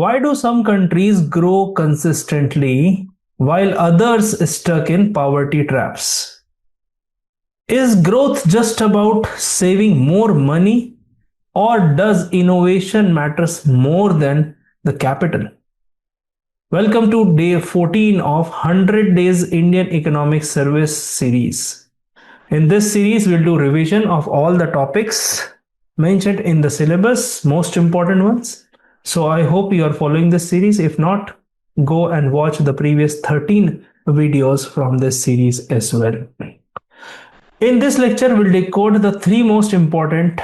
Why do some countries grow consistently while others stuck in poverty traps? Is growth just about saving more money, or does innovation matters more than the capital? Welcome to day 14 of 100 Days Indian Economic Service series. In this series, we'll do revision of all the topics mentioned in the syllabus, most important ones. So I hope you are following this series. If not, go and watch the previous 13 videos from this series as well. In this lecture, we'll decode the three most important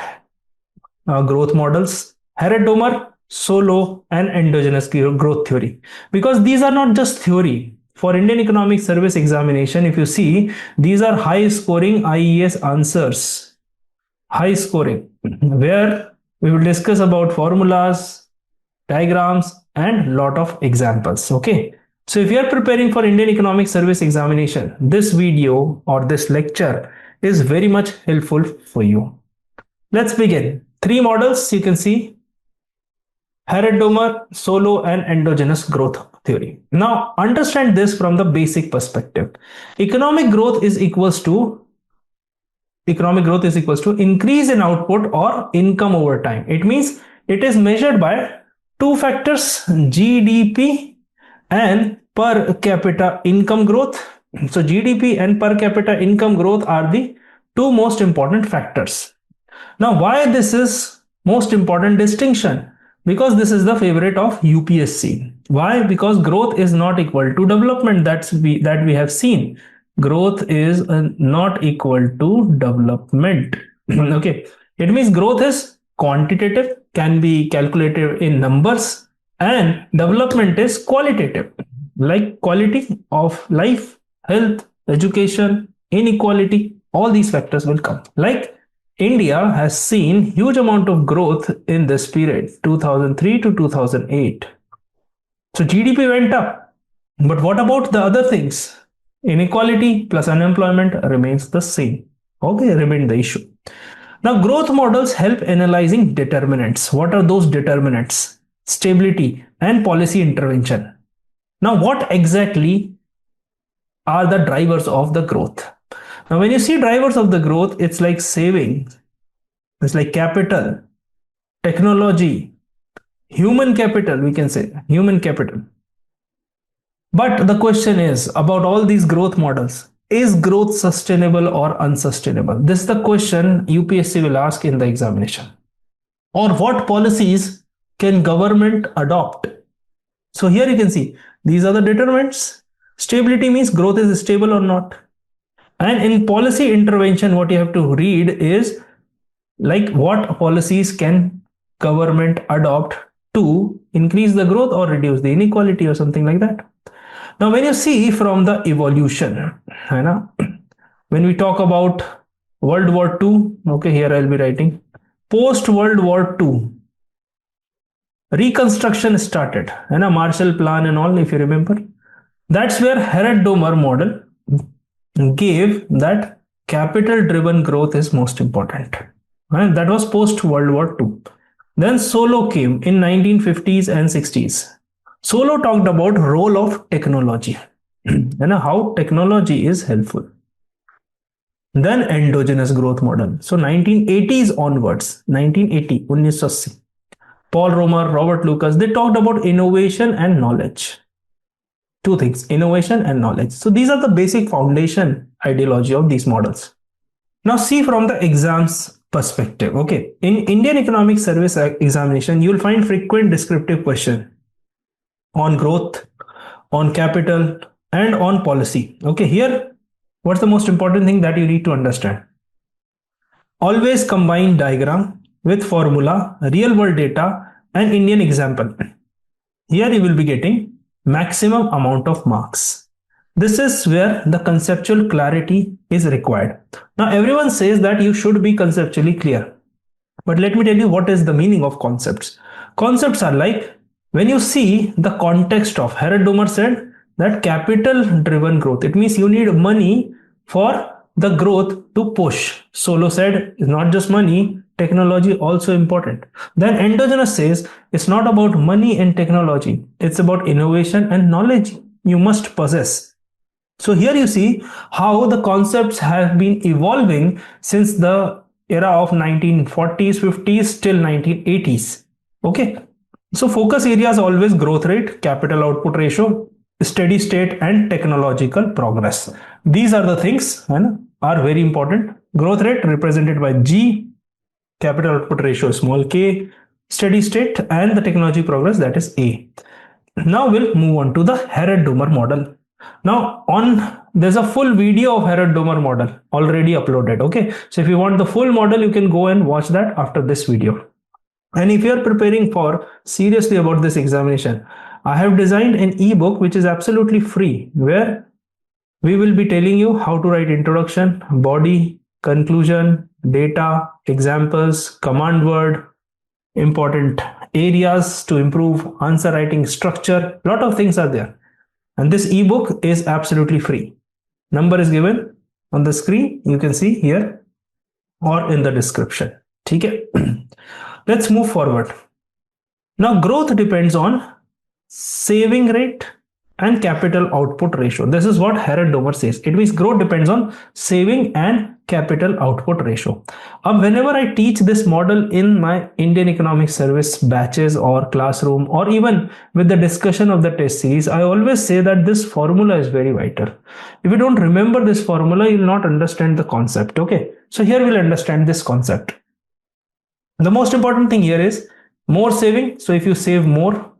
growth models: Harrod-Domar, Solow, and endogenous growth theory. Because these are not just theory. For Indian Economic Service examination, if you see, these are high scoring IES answers. High scoring, where we will discuss about formulas, diagrams, and lot of examples. Okay. So if you are preparing for Indian Economic Service examination, this video or this lecture is very much helpful for you. Let's begin. Three models you can see: Harrod-Domar, Solow, and endogenous growth theory. Now understand this from the basic perspective. Economic growth is equals to increase in output or income over time. It means it is measured by two factors: GDP and per capita income growth. So GDP and per capita income growth are the two most important factors. Now why this is most important distinction? Because this is the favorite of UPSC. Why? Because growth is not equal to development. That we have seen. Growth is not equal to development. Okay. It means growth is quantitative, can be calculated in numbers, and development is qualitative, like quality of life, health, education, inequality. All these factors will come. Like India has seen huge amount of growth in this period, 2003 to 2008. So GDP went up. But what about the other things? Inequality plus unemployment remains the same. Okay, remain the issue. Now growth models help analyzing determinants. What are those determinants? Stability and policy intervention. Now what exactly are the drivers of the growth? Now, when you see drivers of the growth, it's like savings, it's like capital, technology, human capital, we can say human capital. But the question is about all these growth models: is growth sustainable or unsustainable? This is the question UPSC will ask in the examination. Or what policies can government adopt? So here you can see these are the determinants. Stability means growth is stable or not. And in policy intervention, what you have to read is like what policies can government adopt to increase the growth or reduce the inequality or something like that. Now, when you see from the evolution, when we talk about World War II, okay, here I'll be writing post World War II, reconstruction started, Marshall Plan and all, if you remember. That's where Harrod-Domar model gave that capital driven growth is most important, and that was post World War II. Then Solow came in 1950s and 60s. Solow talked about role of technology and how technology is helpful. Then endogenous growth model. So 1980s onwards, 1980, Paul Romer, Robert Lucas, they talked about innovation and knowledge. Two things: innovation and knowledge. So these are the basic foundation ideology of these models. Now see from the exams perspective. Okay, in Indian Economic Service examination, you will find frequent descriptive question on growth, on capital, and on policy. Okay, here what's the most important thing that you need to understand? Always combine diagram with formula, real world data, and Indian example. Here you will be getting maximum amount of marks. This is where the conceptual clarity is required. Now everyone says that you should be conceptually clear, but let me tell you what is the meaning of concepts. Concepts are like, when you see the context of Harrod-Domar said that capital driven growth, it means you need money for the growth to push. Solow said it's not just money, technology also important. Then endogenous says it's not about money and technology, it's about innovation and knowledge you must possess. So here you see how the concepts have been evolving since the era of 1940s, 50s till 1980s. Okay. So focus areas always growth rate, capital output ratio, steady state and technological progress. These are the things are very important. Growth rate represented by G, capital output ratio small k, steady state and the technology progress, that is A. Now we'll move on to the Harrod-Domar model. Now there's a full video of Harrod-Domar model already uploaded. Okay, so if you want the full model, you can go and watch that after this video. And if you are preparing for seriously about this examination, I have designed an ebook which is absolutely free, where we will be telling you how to write introduction, body, conclusion, data, examples, command word, important areas to improve answer writing structure. A lot of things are there. And this ebook is absolutely free. Number is given on the screen. You can see here or in the description. Okay. Let's move forward. Now growth depends on saving rate and capital output ratio. This is what Harrod-Domar says. It means growth depends on saving and capital output ratio. Whenever I teach this model in my Indian Economic Service batches or classroom, or even with the discussion of the test series, I always say that this formula is very vital. If you don't remember this formula, you will not understand the concept. Okay, so here we'll understand this concept. The most important thing here is more saving. So if you save more,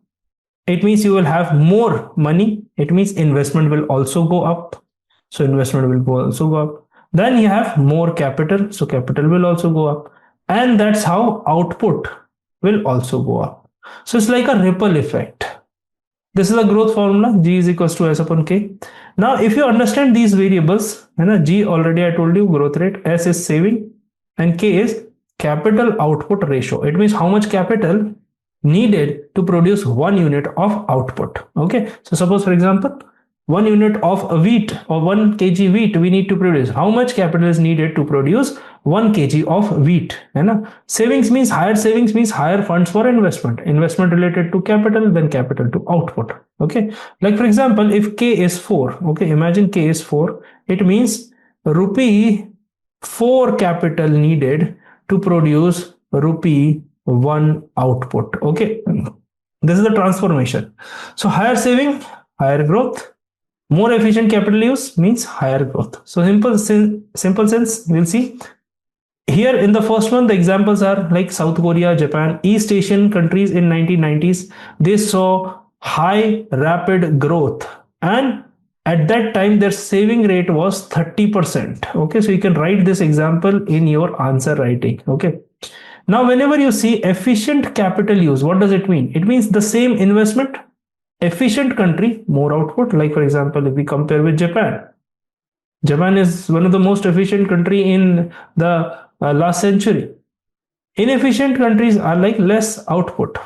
it means you will have more money. It means investment will also go up. So investment will also go up. Then you have more capital. So capital will also go up. And that's how output will also go up. So it's like a ripple effect. This is a growth formula. G is equals to S upon K. Now, if you understand these variables, G already I told you growth rate, S is saving, and K is capital output ratio. It means how much capital needed to produce 1 unit of output. Okay, so suppose for example 1 unit of wheat or 1 kg wheat we need to produce. How much capital is needed to produce 1 kg of wheat? Savings means higher funds for investment related to capital, then capital to output. Okay, like for example, if K is 4, okay, imagine K is 4, it means rupee 4 capital needed to produce rupee 1 output. Okay, this is the transformation. So higher saving, higher growth. More efficient capital use means higher growth. So simple sense, we'll see here in the first one. The examples are like South Korea, Japan, East Asian countries in 1990s. They saw high rapid growth, and at that time their saving rate was 30%. Okay, so you can write this example in your answer writing. Okay, now whenever you see efficient capital use, what does it mean? It means the same investment, efficient country, more output. Like for example, if we compare with Japan, Japan is one of the most efficient country in the last century. Inefficient countries are like less output.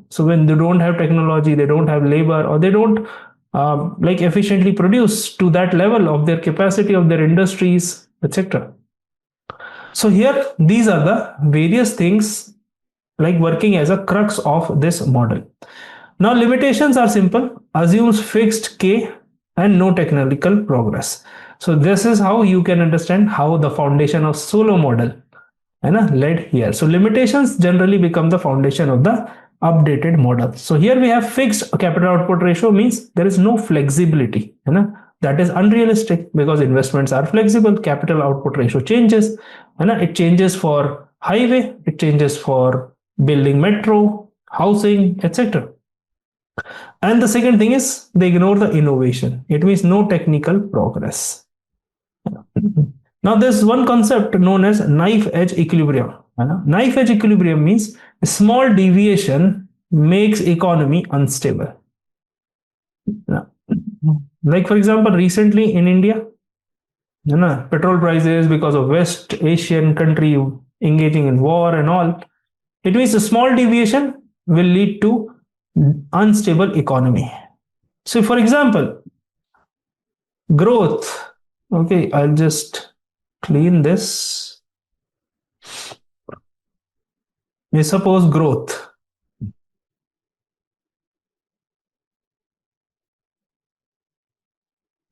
So when they don't have technology, they don't have labor, or they don't like efficiently produce to that level of their capacity of their industries, etc. So here these are the various things like working as a crux of this model. Now limitations are simple, assumes fixed K and no technical progress. So this is how you can understand how the foundation of Solow model led here. So limitations generally become the foundation of the updated model. So here we have fixed capital output ratio, means there is no flexibility. That is unrealistic because investments are flexible. Capital output ratio changes. It changes for highway, it changes for building metro, housing, etc. And the second thing is they ignore the innovation. It means no technical progress. Now there's one concept known as knife edge equilibrium. Knife edge equilibrium means a small deviation makes economy unstable. Like for example, recently in India, petrol prices because of West Asian country engaging in war and all, it means a small deviation will lead to unstable economy. So for example, growth, okay, I'll just clean this. is suppose growth.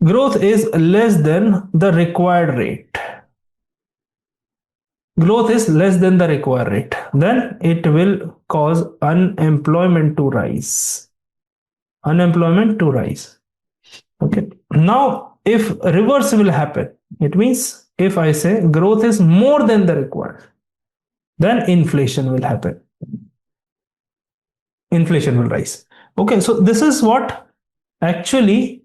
Growth is less than the required rate. Growth is less than the required rate. Then it will cause unemployment to rise. Unemployment to rise. Okay. Now, if reverse will happen, it means if I say growth is more than the required, then inflation will happen. Inflation will rise. Okay, so this is what actually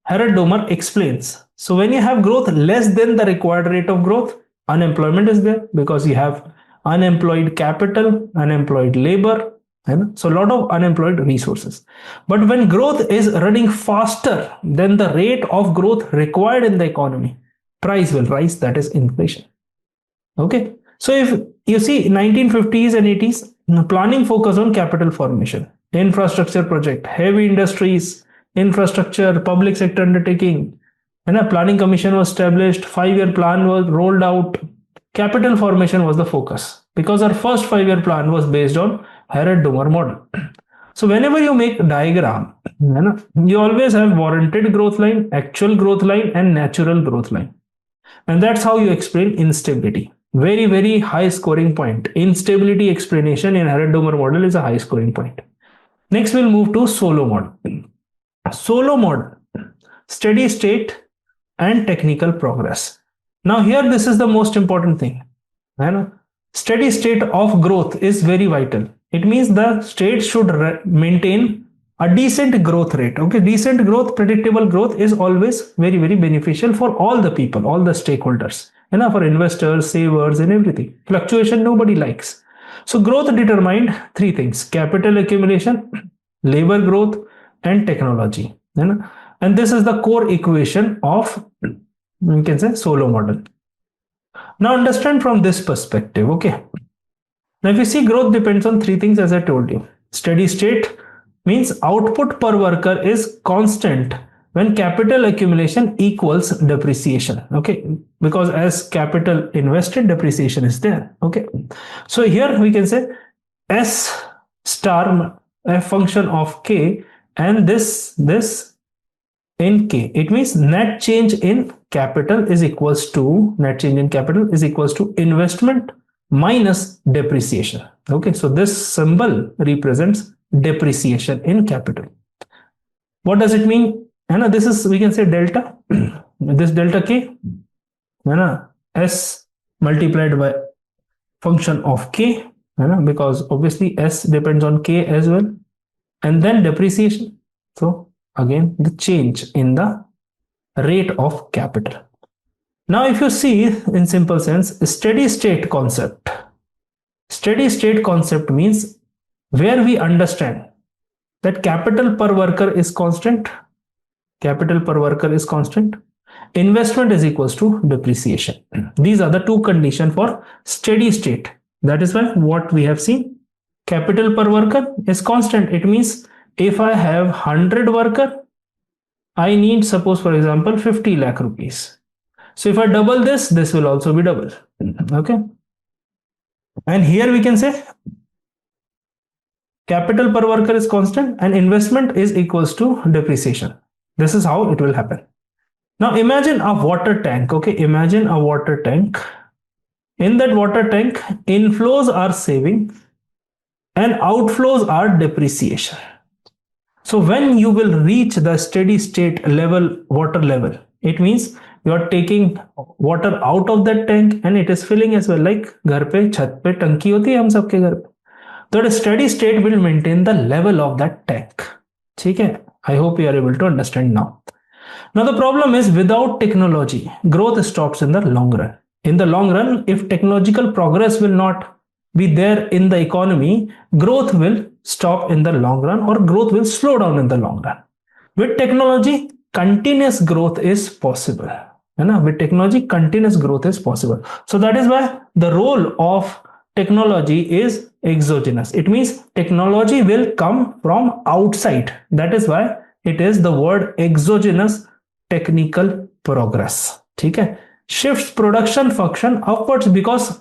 Harrod-Domar explains. So when you have growth less than the required rate of growth, unemployment is there because you have unemployed capital, unemployed labor, and so a lot of unemployed resources. But when growth is running faster than the rate of growth required in the economy, price will rise, that is inflation. Okay, so if you see 1950s and 80s, planning focus on capital formation, infrastructure project, heavy industries, infrastructure, public sector undertaking, and a planning commission was established, 5-year plan was rolled out. Capital formation was the focus because our first 5-year plan was based on Harrod-Domar model. So whenever you make a diagram, you always have warranted growth line, actual growth line, and natural growth line. And that's how you explain instability. Very, very high scoring point. Instability explanation in Harrod-Domar model is a high scoring point. Next, we'll move to Solow model. Solow model, steady state and technical progress. Now here, this is the most important thing. Steady state of growth is very vital. It means the state should maintain a decent growth rate. Okay, decent growth, predictable growth is always very, very beneficial for all the people, all the stakeholders, for investors, savers, and everything. Fluctuation nobody likes. So growth determined 3 things: capital accumulation, labor growth, and technology. And this is the core equation of, you can say, Solow model. Now understand from this perspective. Okay, now if you see, growth depends on 3 things, as I told you. Steady state means output per worker is constant when capital accumulation equals depreciation. Okay, because as capital invested, depreciation is there. Okay, so here we can say S star a function of K, and this in K. It means net change in capital is equals to investment minus depreciation. Okay, so this symbol represents depreciation in capital. What does it mean? This is, we can say, delta. This delta K, S multiplied by function of K, because obviously S depends on K as well, and then depreciation. So again, the change in the rate of capital. Now if you see, in simple sense, steady state concept. Steady state concept means where we understand that capital per worker is constant, investment is equals to depreciation. These are the 2 conditions for steady state. That is why what we have seen, capital per worker is constant. It means if I have 100 worker, I need, suppose for example, 50 lakh rupees. So if I double this, this will also be double. Okay, and here we can say capital per worker is constant and investment is equals to depreciation. This is how it will happen. Now imagine a water tank. Okay, imagine a water tank. In that water tank, inflows are saving and outflows are depreciation. So when you will reach the steady state level, water level, it means you are taking water out of that tank and it is filling as well. Like घर पे छत पे टंकी होती है हम सबके घर पे, तो the steady state will maintain the level of that tank. ठीक है, I hope you are able to understand now. Now the problem is, without technology, growth stops in the long run. In the long run, if technological progress will not be there in the economy, growth will stop in the long run, or growth will slow down in the long run. With technology, continuous growth is possible. With technology, continuous growth is possible. So that is why the role of technology is exogenous. It means technology will come from outside. That is why it is the word exogenous technical progress. ठीक है, shifts production function upwards, because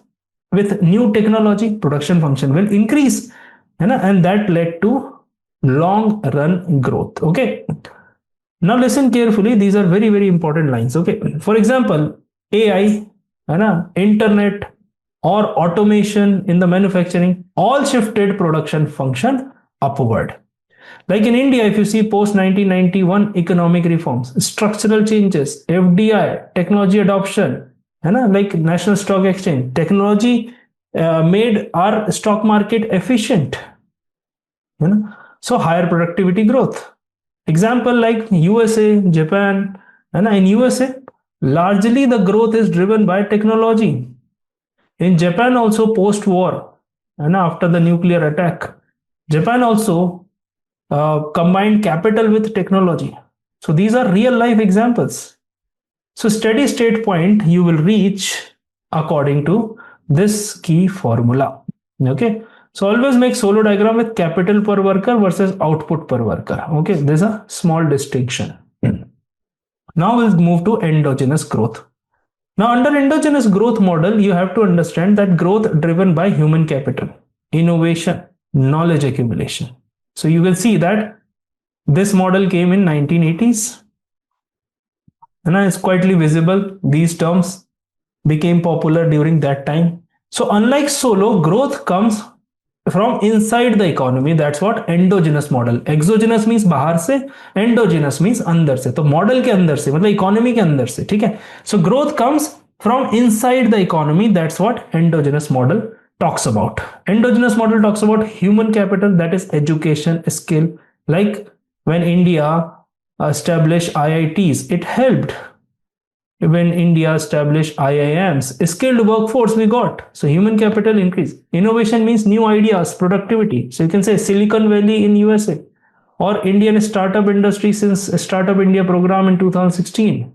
with new technology, production function will increase, and that led to long run growth. Okay. Now listen carefully. These are very, very important lines. Okay. For example, AI, internet, or automation in the manufacturing all shifted production function upward. Like in India, if you see post 1991 economic reforms, structural changes, FDI, technology adoption, like National Stock Exchange, technology made our stock market efficient. So higher productivity growth. Example like USA, Japan, and in USA, largely the growth is driven by technology. In Japan, also post war, and after the nuclear attack, Japan also combined capital with technology. So these are real life examples. So steady state point you will reach according to this key formula. Okay. So always make Solow diagram with capital per worker versus output per worker. Okay. There's a small distinction. Now we'll move to endogenous growth. Now under endogenous growth model, you have to understand that growth driven by human capital, innovation, knowledge accumulation. So you will see that this model came in 1980s, and it's quietly visible. These terms became popular during that time. So unlike Solow, growth comes from inside the economy. That's what endogenous model. Exogenous means बाहर से, endogenous means अंदर से. तो model के अंदर से मतलब economy के अंदर से, ठीक है. So growth comes from inside the economy. That's what endogenous model talks about. Endogenous model talks about human capital, that is education, skill. Like when India established IITs, it helped. When India established IIMs, skilled workforce we got. So human capital increase. Innovation means new ideas, productivity. So you can say Silicon Valley in USA or Indian startup industry since Startup India program in 2016.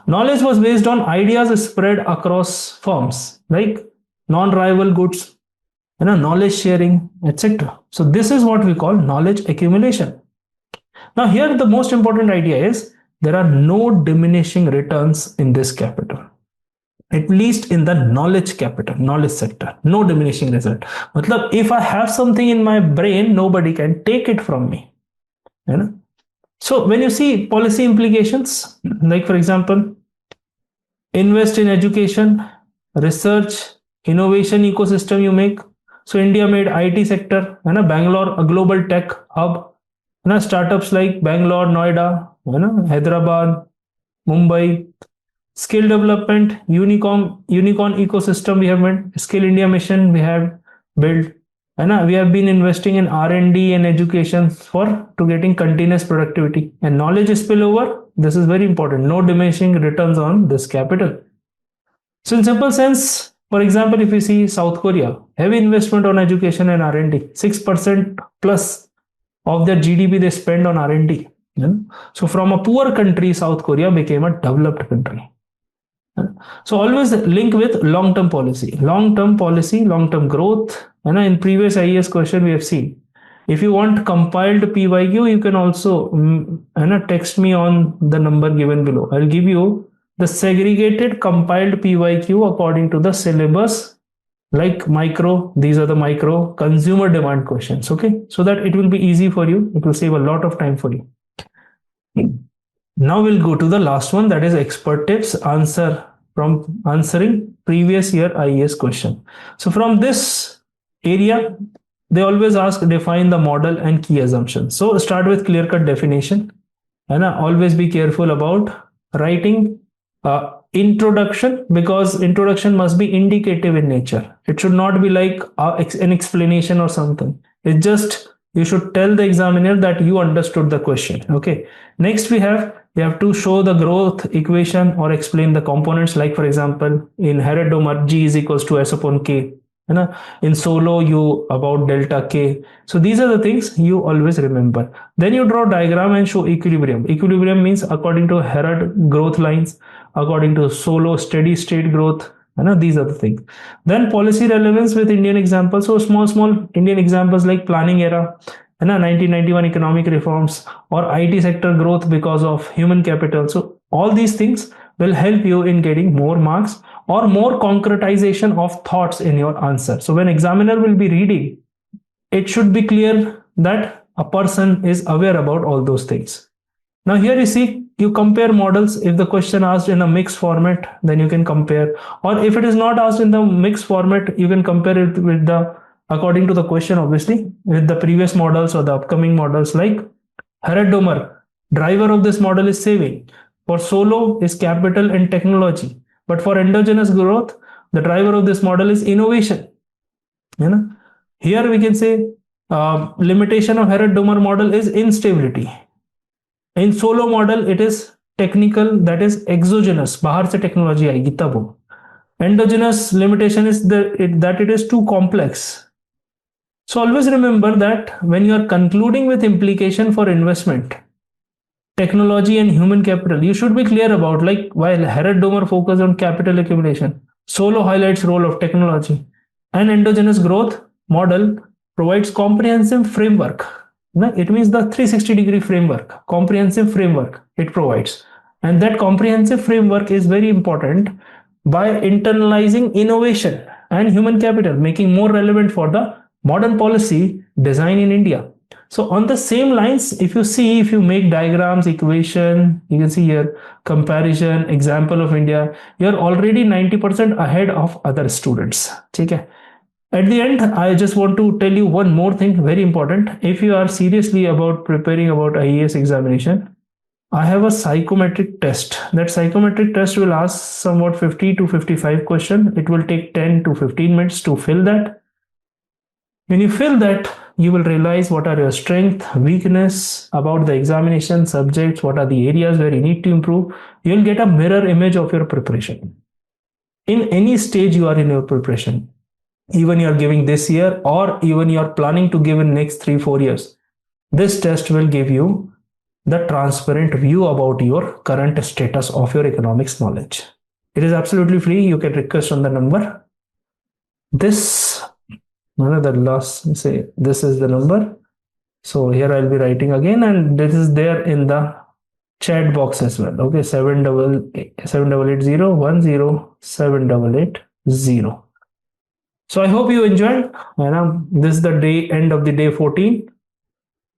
Knowledge was based on ideas spread across firms, like non-rival goods, knowledge sharing, etc. So this is what we call knowledge accumulation. Now here the most important idea is there are no diminishing returns in this capital, at least in the knowledge capital, knowledge sector, no diminishing result. Matlab, if I have something in my brain, nobody can take it from me. So when you see policy implications, like for example, invest in education, research, innovation ecosystem you make. So India made IT sector, Bangalore a global tech hub, startups like Bangalore, Noida, Hyderabad, Mumbai. Skill development, unicorn ecosystem we have made. Skill India mission we have built, and we have been investing in R&D and education to getting continuous productivity and knowledge spillover. This is very important. No diminishing returns on this capital. So in simple sense, for example, if you see South Korea, heavy investment on education and R&D, 6% plus of their GDP they spend on R&D. So from a poor country, South Korea became a developed country. So always link with long-term policy, long-term growth. In previous IAS question we have seen, if you want compiled PYQ, you can also text me on the number given below. I'll give you the segregated compiled PYQ according to the syllabus, like micro. These are the micro consumer demand questions. Okay, so that it will be easy for you. It will save a lot of time for you. Now we'll go to the last one, that is expert tips from answering previous year IAS question. So from this area, they always ask define the model and key assumptions. So start with clear-cut definition, and always be careful about writing introduction, because introduction must be indicative in nature. It should not be like an explanation or something. It's just you should tell the examiner that you understood the question. Okay. Next we have to show the growth equation or explain the components. Like for example, in Harrod-Domar, G is equals to S upon K. In Solow, you about delta K. So these are the things you always remember. Then you draw diagram and show equilibrium. Equilibrium means according to Harrod growth lines, according to Solow steady state growth. These are the things. Then policy relevance with Indian examples. So small Indian examples like planning era, 1991 economic reforms, or IT sector growth because of human capital. So all these things will help you in getting more marks or more concretization of thoughts in your answer. So when examiner will be reading, it should be clear that a person is aware about all those things. Now here you see, you compare models. If the question asked in a mixed format, then you can compare, or if it is not asked in the mixed format, you can compare it with the, according to the question obviously, with the previous models or the upcoming models. Like Harrod-Domar, driver of this model is saving. For Solow is capital and technology. But for endogenous growth, the driver of this model is innovation. You know, here we can say limitation of Harrod-Domar model is instability. In Solow model, it is technical, that is exogenous, बाहर से technology आएगी तब वो. Endogenous limitation is that it is too complex. So always remember that when you are concluding with implication for investment, technology and human capital, you should be clear about, like while Harrod-Domar focused on capital accumulation, Solow highlights role of technology, and endogenous growth model provides comprehensive framework. It means the 360-degree framework, comprehensive framework it provides. And that comprehensive framework is very important by internalizing innovation and human capital, making more relevant for the modern policy design in India. So on the same lines, if you make diagrams, equation, you can see here comparison, example of India, you're already 90% ahead of other students. Okay. At the end, I just want to tell you one more thing, very important. If you are seriously about preparing about IAS examination, I have a psychometric test. That psychometric test will ask somewhat 50 to 55 questions. It will take 10 to 15 minutes to fill that. When you fill that, you will realize what are your strength, weakness about the examination subjects, what are the areas where you need to improve. You'll get a mirror image of your preparation. In any stage you are in your preparation, even you are giving this year or even you are planning to give in next 3-4 years, this test will give you the transparent view about your current status of your economics knowledge. It is absolutely free. You can request on the number. This is the number. So here I'll be writing again, and this is there in the chat box as well. Okay, 78801078880. So I hope you enjoyed. This is the end of the day 14.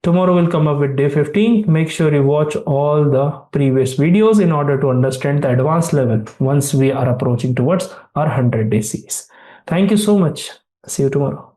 Tomorrow we'll come up with day 15. Make sure you watch all the previous videos in order to understand the advanced level once we are approaching towards our 100-day series. Thank you so much. See you tomorrow.